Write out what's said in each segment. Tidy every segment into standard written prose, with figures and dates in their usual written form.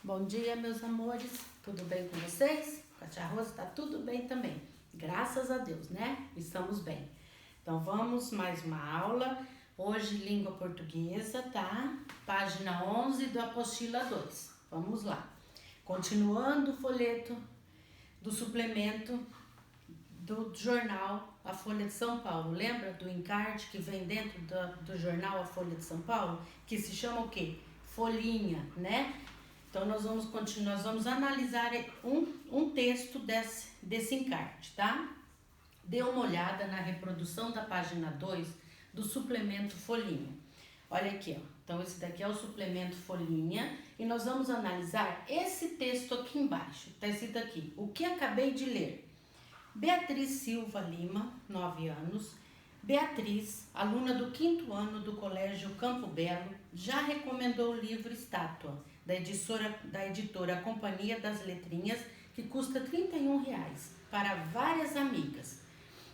Bom dia, meus amores. Tudo bem com vocês? Com a tia Rosa tá tudo bem também. Graças a Deus, né? Estamos bem. Então vamos mais uma aula. Hoje língua portuguesa, tá? Página 11 do apostila 2. Vamos lá. Continuando o folheto do suplemento do jornal A Folha de São Paulo. Lembra do encarte que vem dentro do jornal A Folha de São Paulo? Que se chama o quê? Folhinha, né? Então, nós vamos continuar, nós vamos analisar um texto desse encarte, tá? Dê uma olhada na reprodução da página 2 do suplemento Folhinha. Olha aqui, ó. Então, esse daqui é o suplemento Folhinha e nós vamos analisar esse texto aqui embaixo. Tá escrito aqui, o que acabei de ler. Beatriz Silva Lima, 9 anos. Beatriz, aluna do 5º ano do Colégio Campo Belo, já recomendou o livro Estátua, da editora Companhia das Letrinhas, que custa R$ 31, para várias amigas.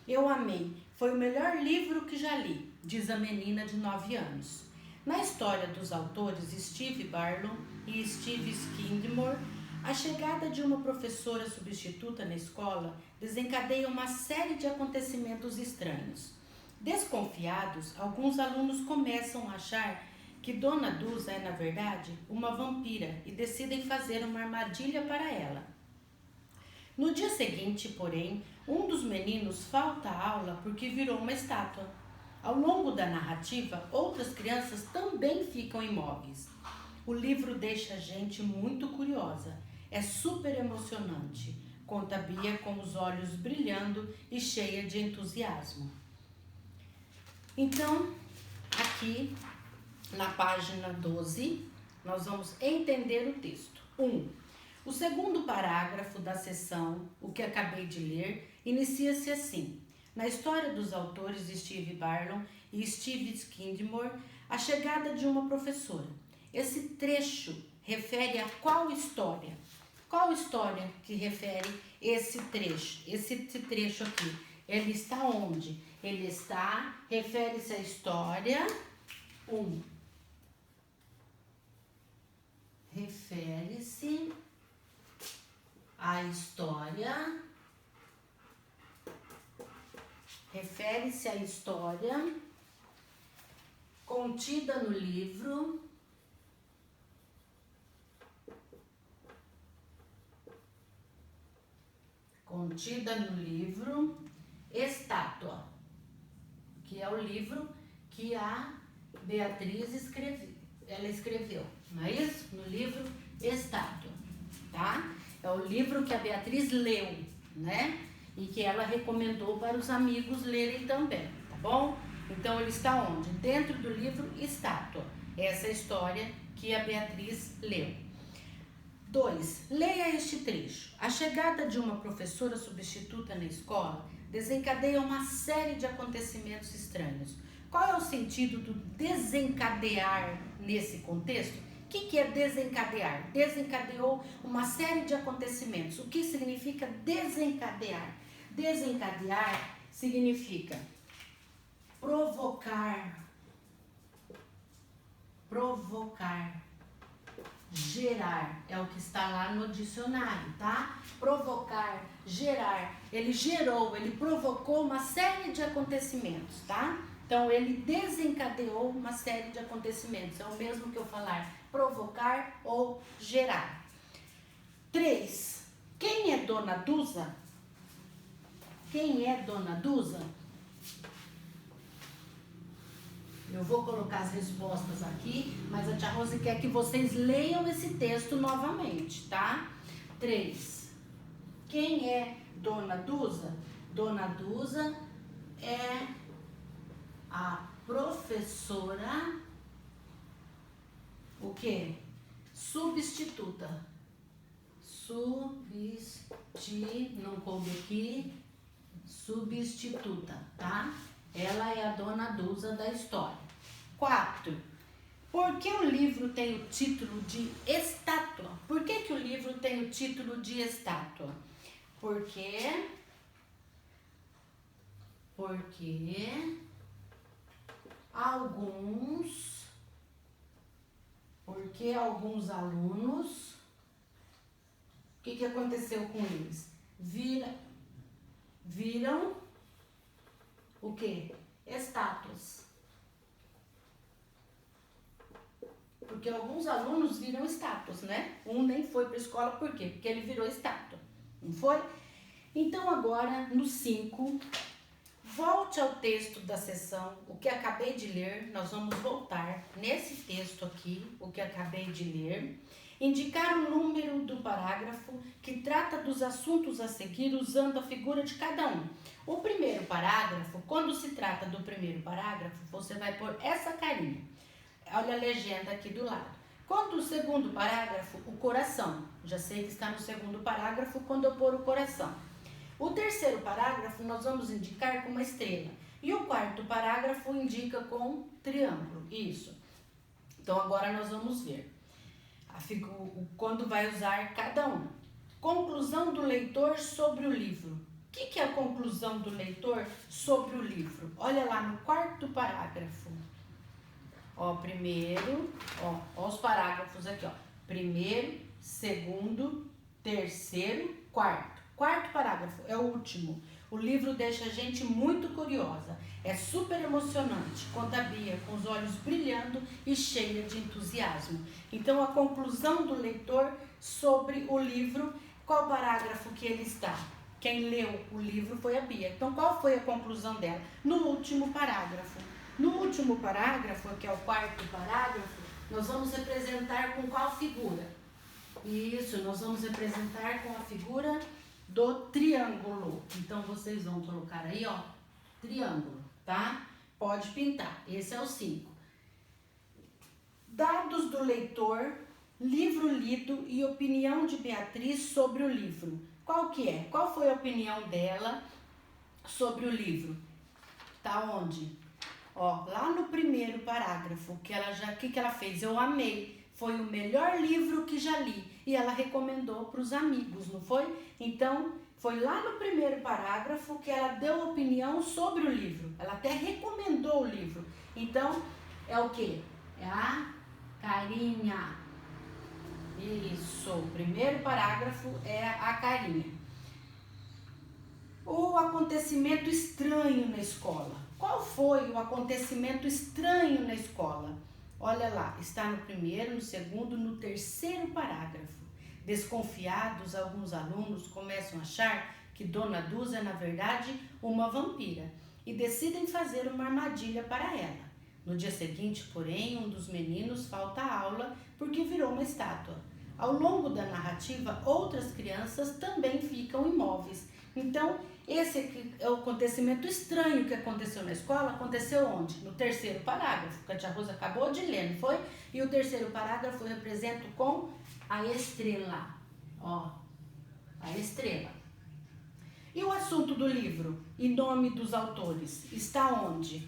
Eu amei, foi o melhor livro que já li, diz a menina de 9 anos. Na história dos autores Steve Barlow e Steve Skidmore, a chegada de uma professora substituta na escola desencadeia uma série de acontecimentos estranhos. Desconfiados, alguns alunos começam a achar que Dona Dusa é, na verdade, uma vampira e decidem fazer uma armadilha para ela. No dia seguinte, porém, um dos meninos falta à aula porque virou uma estátua. Ao longo da narrativa, outras crianças também ficam imóveis. O livro deixa a gente muito curiosa. É super emocionante, conta Bia com os olhos brilhando e cheia de entusiasmo. Então, aqui na página 12, nós vamos entender o texto. 1. O segundo parágrafo da seção, o que acabei de ler, inicia-se assim. Na história dos autores Steve Barlow e Steve Skidmore, a chegada de uma professora. Esse trecho refere a qual história? Qual história que refere esse trecho? Esse trecho aqui, ele está onde? Ele está, refere-se à história 1. Refere-se à história. Refere-se à história contida no livro Estátua, que é o livro que a Beatriz escreveu, não é isso? No livro Estátua, tá? É o livro que a Beatriz leu, né? E que ela recomendou para os amigos lerem também, tá bom? Então, ele está onde? Dentro do livro Estátua, essa história que a Beatriz leu. 2. Leia este trecho. A chegada de uma professora substituta na escola desencadeia uma série de acontecimentos estranhos. Qual é o sentido do desencadear nesse contexto? O que é desencadear? Desencadeou uma série de acontecimentos. O que significa desencadear? Desencadear significa provocar, gerar, é o que está lá no dicionário, tá? Provocar, gerar, ele gerou, ele provocou uma série de acontecimentos, tá? Então, ele desencadeou uma série de acontecimentos, é o mesmo que eu falar provocar ou gerar. 3. Quem é Dona Dusa? Quem é Dona Dusa? Eu vou colocar as respostas aqui, mas a tia Rose quer que vocês leiam esse texto novamente, tá? 3. Quem é Dona Dusa? Dona Dusa é a professora, o quê? Substituta. Não coube aqui. Substituta, tá? Ela é a Dona Dusa da história. 4. Por que o livro tem o título de Estátua? Por que o livro tem o título de Estátua? Porque alguns alunos O que aconteceu com eles? Viram o quê? Estátuas. Porque alguns alunos viram estátuas, né? Um nem foi para a escola, por quê? Porque ele virou estátua, não foi? Então agora, no 5, volte ao texto da sessão, o que acabei de ler, nós vamos voltar nesse texto aqui, o que acabei de ler, indicar o número do parágrafo que trata dos assuntos a seguir usando a figura de cada um. O primeiro parágrafo, quando se trata do primeiro parágrafo, você vai pôr essa carinha. Olha a legenda aqui do lado. Quando o segundo parágrafo, o coração. Já sei que está no segundo parágrafo quando eu pôr o coração. O terceiro parágrafo nós vamos indicar com uma estrela. E o quarto parágrafo indica com triângulo. Isso. Então agora nós vamos ver quando vai usar cada um. Conclusão do leitor sobre o livro. O que é a conclusão do leitor sobre o livro? Olha lá no quarto parágrafo. Ó, primeiro, ó os parágrafos aqui, ó. Primeiro, segundo, terceiro, quarto. Quarto parágrafo é o último. O livro deixa a gente muito curiosa. É super emocionante. Conta a Bia com os olhos brilhando e cheia de entusiasmo. Então, a conclusão do leitor sobre o livro, qual parágrafo que ele está? Quem leu o livro foi a Bia. Então, qual foi a conclusão dela? No último parágrafo. No último parágrafo, que é o quarto parágrafo, nós vamos representar com qual figura? Isso, nós vamos representar com a figura do triângulo. Então, vocês vão colocar aí, ó, triângulo, tá? Pode pintar. Esse é o 5. Dados do leitor, livro lido e opinião de Beatriz sobre o livro. Qual que é? Qual foi a opinião dela sobre o livro? Tá onde? Ó, lá no primeiro parágrafo, que ela fez? Eu amei. Foi o melhor livro que já li. E ela recomendou para os amigos, não foi? Então, foi lá no primeiro parágrafo que ela deu opinião sobre o livro. Ela até recomendou o livro. Então, é o quê? É a carinha. Isso, o primeiro parágrafo é a carinha. O acontecimento estranho na escola. Qual foi o acontecimento estranho na escola? Olha lá, está no primeiro, no segundo, no terceiro parágrafo. Desconfiados, alguns alunos começam a achar que Dona Dúzia é, na verdade, uma vampira e decidem fazer uma armadilha para ela. No dia seguinte, porém, um dos meninos falta à aula porque virou uma estátua. Ao longo da narrativa, outras crianças também ficam imóveis. Então, esse aqui é o acontecimento estranho que aconteceu na escola. Aconteceu onde? No terceiro parágrafo, que a tia Rosa acabou de ler, não foi? E o terceiro parágrafo eu represento com a estrela. Ó, a estrela. E o assunto do livro e nome dos autores está onde?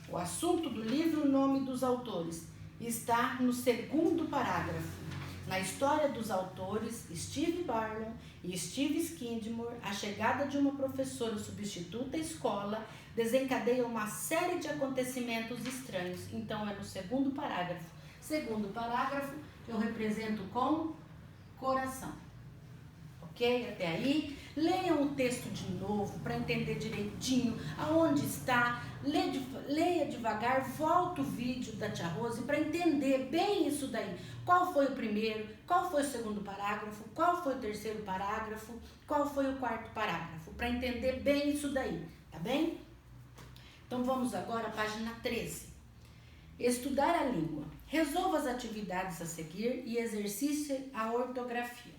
O assunto do livro e nome dos autores está no segundo parágrafo. Na história dos autores Steve Barlow e Steve Skidmore, a chegada de uma professora substituta à escola desencadeia uma série de acontecimentos estranhos. Então, é no segundo parágrafo. Segundo parágrafo, eu represento com coração. Ok? Até aí. Leiam o texto de novo para entender direitinho aonde está. Leia devagar, volta o vídeo da tia Rose para entender bem isso daí. Qual foi o primeiro, qual foi o segundo parágrafo, qual foi o terceiro parágrafo, qual foi o quarto parágrafo, para entender bem isso daí, tá bem? Então vamos agora à página 13. Estudar a língua. Resolva as atividades a seguir e exercite a ortografia.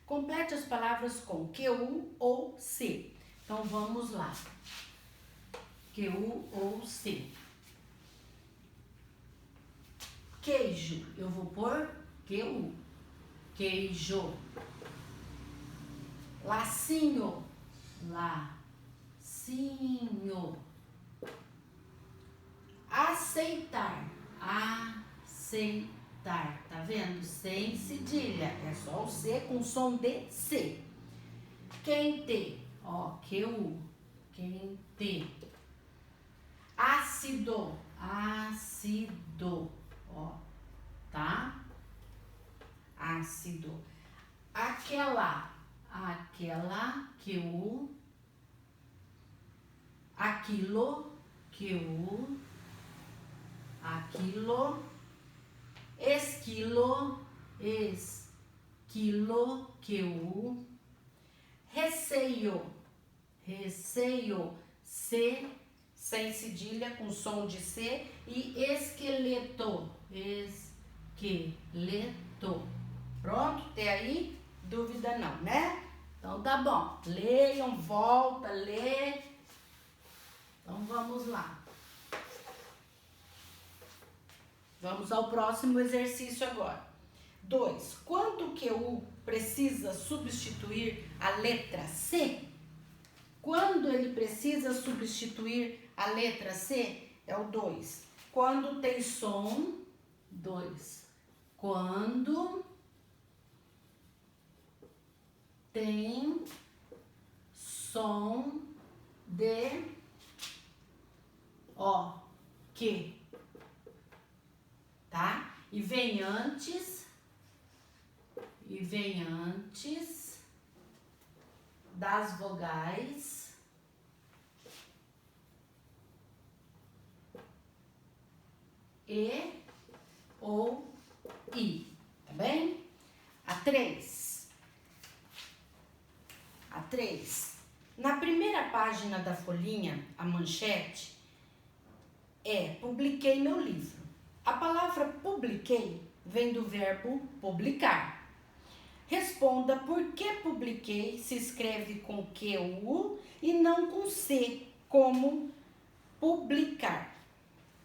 Complete as palavras com QU ou C. Então vamos lá. QU ou C. Queijo, eu vou pôr QU. Queijo. Lacinho. Lacinho. Aceitar. Aceitar. Tá vendo? Sem cedilha. É só o C com som de C. Quente. Ó, QU. Quente. Ácido. Ácido. Ó, tá? Ácido. aquela, que o, aquilo, que o, aquilo, esquilo, esquilo, que o, receio, receio, C, sem cedilha, com som de C, e esqueleto, esqueleto. Pronto? Até aí? Dúvida não, né? Então tá bom. Leiam, volta, lê. Então vamos lá. Vamos ao próximo exercício agora. 2. Quando que o precisa substituir a letra C? Quando ele precisa substituir a letra C, é o 2. Quando tem som, 2. Quando tem som de O, que, tá? E vem antes das vogais E ou I, tá bem? A 3. Na primeira página da folhinha, a manchete é publiquei meu livro. A palavra publiquei vem do verbo publicar. Responda por que publiquei se escreve com Q U e não com C, como publicar.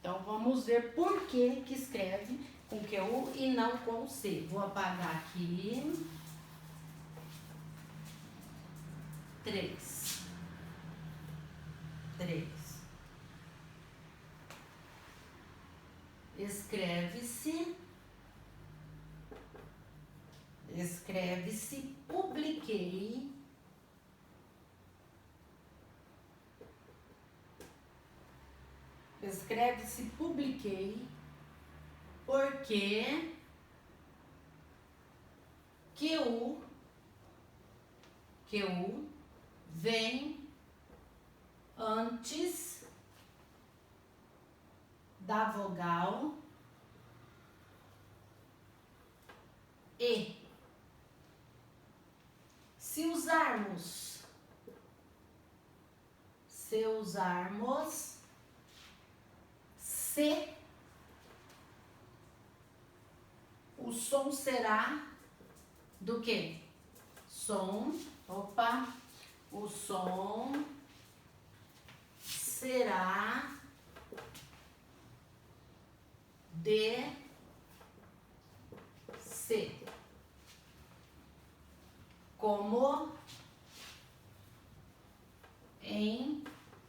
Então vamos ver por que escreve com Q U e não com C. Vou apagar aqui. 3. Escreve-se publiquei. Escreve-se publiquei porque QU vem antes da vogal E. Se usarmos C, o som será do quê? O som será de C, como em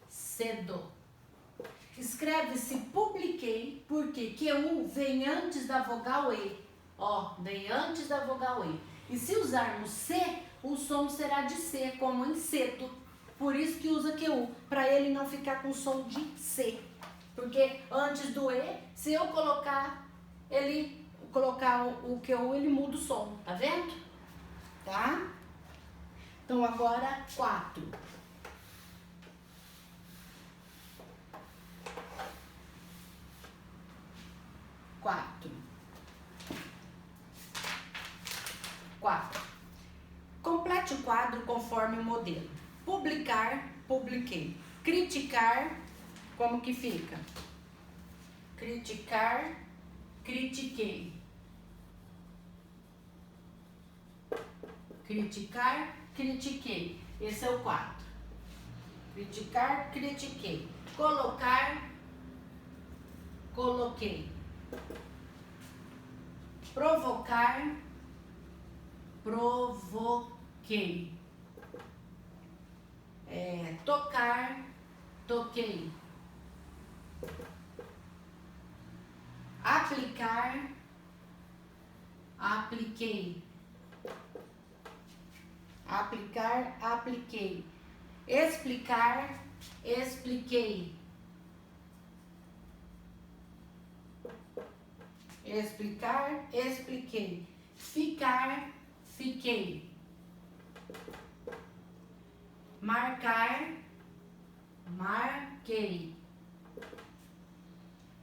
cedo. Escreve-se publiquei porque QU vem antes da vogal E. Ó, vem antes da vogal E. E se usarmos C, o som será de C, como em cedo. Por isso que usa QU, para ele não ficar com som de C. Porque antes do E, se eu colocar o QU, ele muda o som, tá vendo? Tá? Então agora 4. 4. Complete o quadro conforme o modelo. Publicar, publiquei. Criticar, como que fica? Criticar, critiquei. Criticar, critiquei. Esse é o 4. Criticar, critiquei. Colocar, coloquei. Provocar, provoquei. Tocar, toquei. Aplicar, apliquei. Aplicar, apliquei. Explicar, expliquei. Explicar, expliquei. Ficar, fiquei. Marcar, marquei.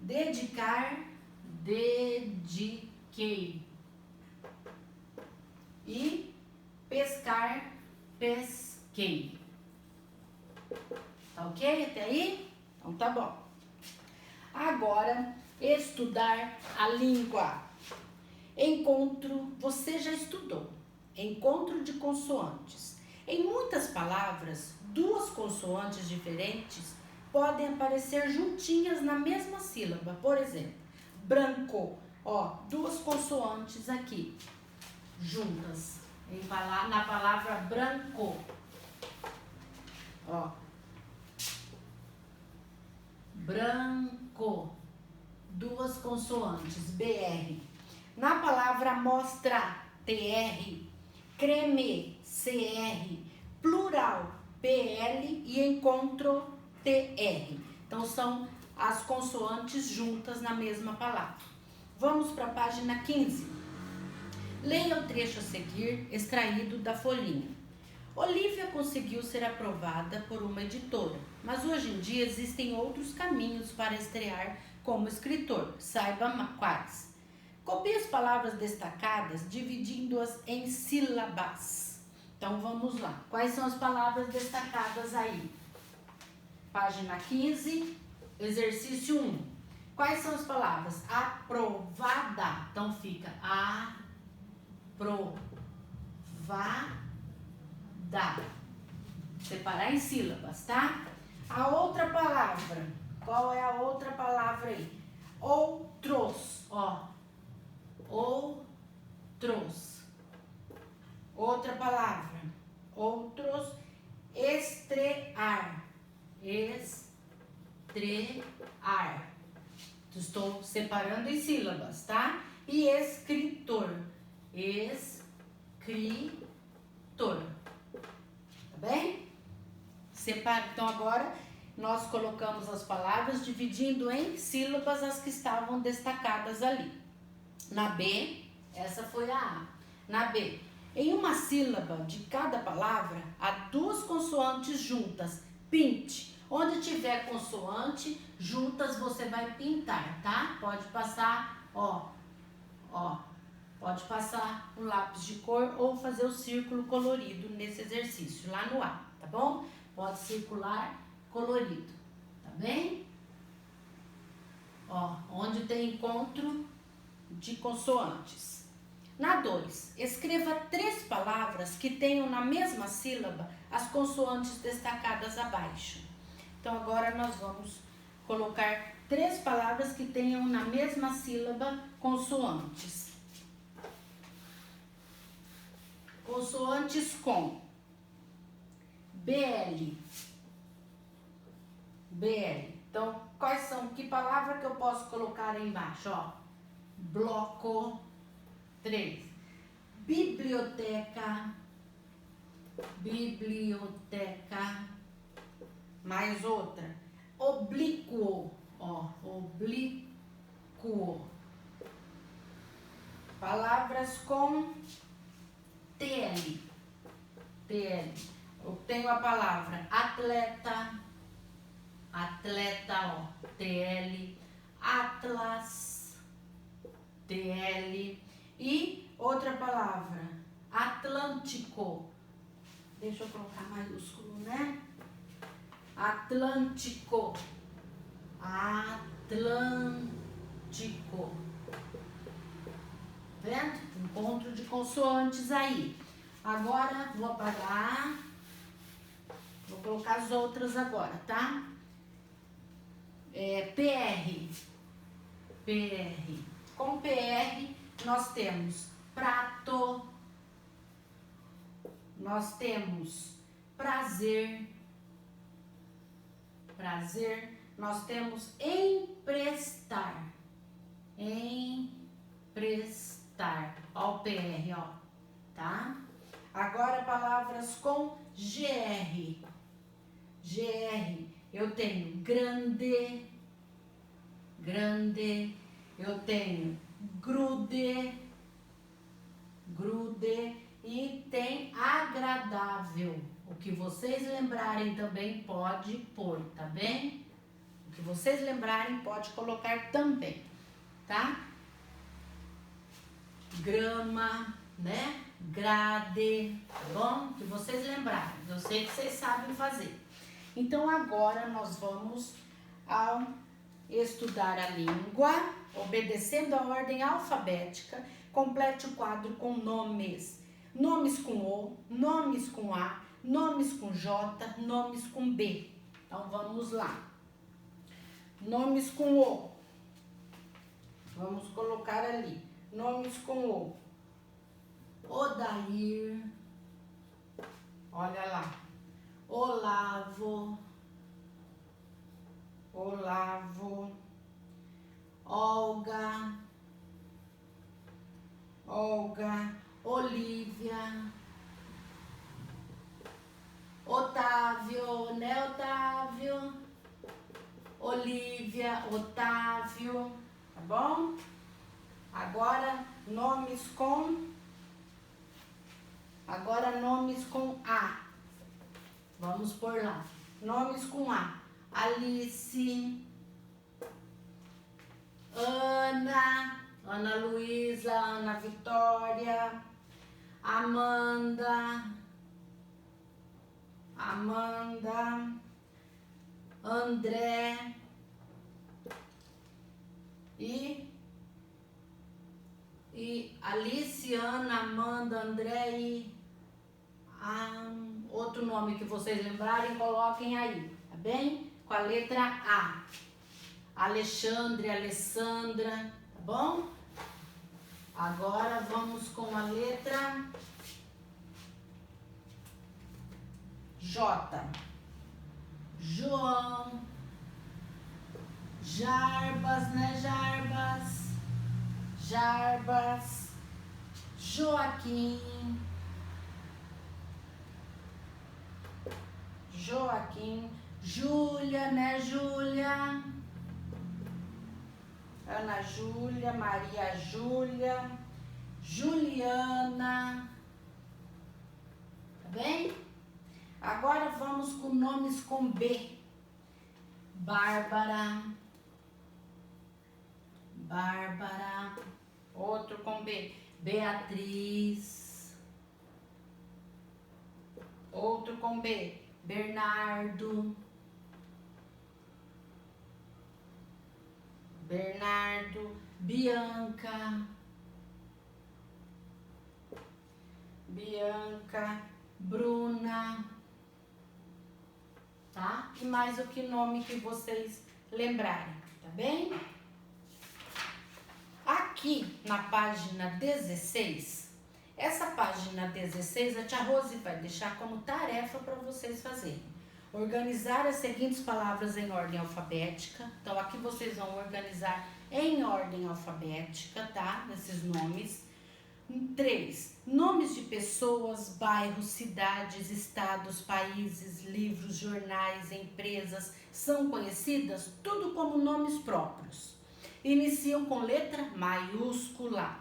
Dedicar, dediquei. E pescar, pesquei. Tá ok até aí? Então tá bom. Agora, estudar a língua. Encontro, você já estudou. Encontro de consoantes. Em muitas palavras, duas consoantes diferentes podem aparecer juntinhas na mesma sílaba. Por exemplo, branco, ó, duas consoantes aqui, juntas, na palavra branco. Ó, branco, duas consoantes, BR. Na palavra amostra, TR, creme, CR, plural, PL e encontro, TR. Então, são as consoantes juntas na mesma palavra. Vamos para a página 15. Leia o trecho a seguir, extraído da folhinha. Olivia conseguiu ser aprovada por uma editora, mas hoje em dia existem outros caminhos para estrear como escritor. Saiba quais. Copie as palavras destacadas, dividindo-as em sílabas. Então, vamos lá. Quais são as palavras destacadas aí? Página 15, exercício 1. Quais são as palavras? Aprovada. Então, fica aprovada. Separar em sílabas, tá? A outra palavra. Qual é a outra palavra aí? Outros, ó. Outros. Outra palavra. Outros. Estrear. Estrear. Estou separando em sílabas, tá? E escritor. Escritor. Tá bem? Então agora nós colocamos as palavras dividindo em sílabas as que estavam destacadas ali. Na B, essa foi a A. Na B, em uma sílaba de cada palavra, há duas consoantes juntas. Pinte. Onde tiver consoante, juntas você vai pintar, tá? Pode passar, ó. Pode passar o lápis de cor ou fazer o círculo colorido nesse exercício, lá no A, tá bom? Pode circular colorido, tá bem? Ó, onde tem encontro de consoantes. Na 2, escreva 3 palavras que tenham na mesma sílaba as consoantes destacadas abaixo. Então, agora nós vamos colocar 3 palavras que tenham na mesma sílaba consoantes. Consoantes com BL. BL. Então, quais são? Que palavra que eu posso colocar aí embaixo? Ó, bloco 3. Biblioteca. Biblioteca. Mais outra. Oblíquo. Ó, oblíquo. Palavras com TL. TL. Eu tenho a palavra atleta. Atleta, ó, TL. Atlas. TL. E outra palavra, Atlântico. Deixa eu colocar maiúsculo, né? Atlântico. Atlântico. Vendo? Encontro de consoantes aí. Agora, vou apagar. Vou colocar as outras agora, tá? PR. PR. Com PR, nós temos prato. Nós temos prazer. Prazer. Nós temos emprestar. Emprestar. Ó o PR, ó. Tá? Agora, palavras com GR. GR. Eu tenho grande. Grande. Eu tenho grude. Grude. E tem agradável. O que vocês lembrarem também pode pôr, tá bem? O que vocês lembrarem pode colocar também, tá? Grama, né? Grade, tá bom? O que vocês lembrarem. Eu sei que vocês sabem fazer. Então agora nós vamos ao estudar a língua, obedecendo a ordem alfabética. Complete o quadro com nomes. Nomes com O, nomes com A, nomes com J, nomes com B. Então vamos lá. Nomes com O. Vamos colocar ali. Nomes com O. Odair. Olha lá. Olavo. Olavo. Olga. Olga. Olívia. Otávio, né, Otávio? Olívia, Otávio, tá bom? Agora nomes com A. Vamos por lá. Nomes com A. Alice, Ana, Ana Luísa, Ana Vitória, Amanda, André e Alice, Ana, Amanda, André e outro nome que vocês lembrarem, coloquem aí, tá bem? Com a letra A. Alexandre, Alessandra, tá bom? Agora vamos com a letra J. João, Jarbas, né, Jarbas, Joaquim, Júlia, né, Ana Júlia, Maria Júlia, Juliana, tá bem? Agora vamos com nomes com B. Bárbara, outro com B. Beatriz, outro com B. Bernardo, Bianca, Bruna, tá? E mais o que nome que vocês lembrarem, tá bem? Aqui na página 16, essa página 16 a tia Rose vai deixar como tarefa para vocês fazerem. Organizar as seguintes palavras em ordem alfabética. Então aqui vocês vão organizar em ordem alfabética, tá? Esses nomes. 3. Nomes de pessoas, bairros, cidades, estados, países, livros, jornais, empresas são conhecidas tudo como nomes próprios. Iniciam com letra maiúscula.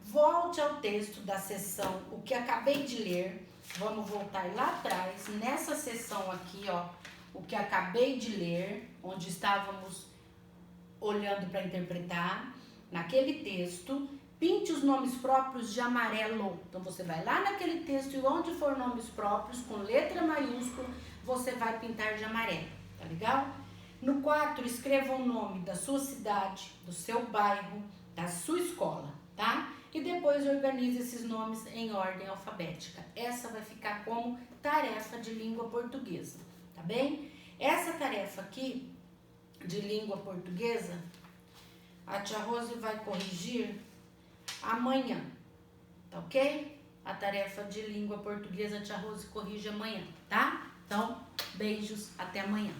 Volte ao texto da seção O que acabei de ler. Vamos voltar lá atrás, nessa seção aqui, ó, O que acabei de ler, onde estávamos olhando para interpretar, naquele texto. Pinte os nomes próprios de amarelo. Então, você vai lá naquele texto e onde for nomes próprios, com letra maiúscula, você vai pintar de amarelo. Tá legal? No 4, escreva o nome da sua cidade, do seu bairro, da sua escola, tá? E depois organize esses nomes em ordem alfabética. Essa vai ficar como tarefa de língua portuguesa, tá bem? Essa tarefa aqui, de língua portuguesa, a tia Rose vai corrigir amanhã, tá ok? A tarefa de língua portuguesa a tia Rose corrige amanhã, tá? Então, beijos, até amanhã.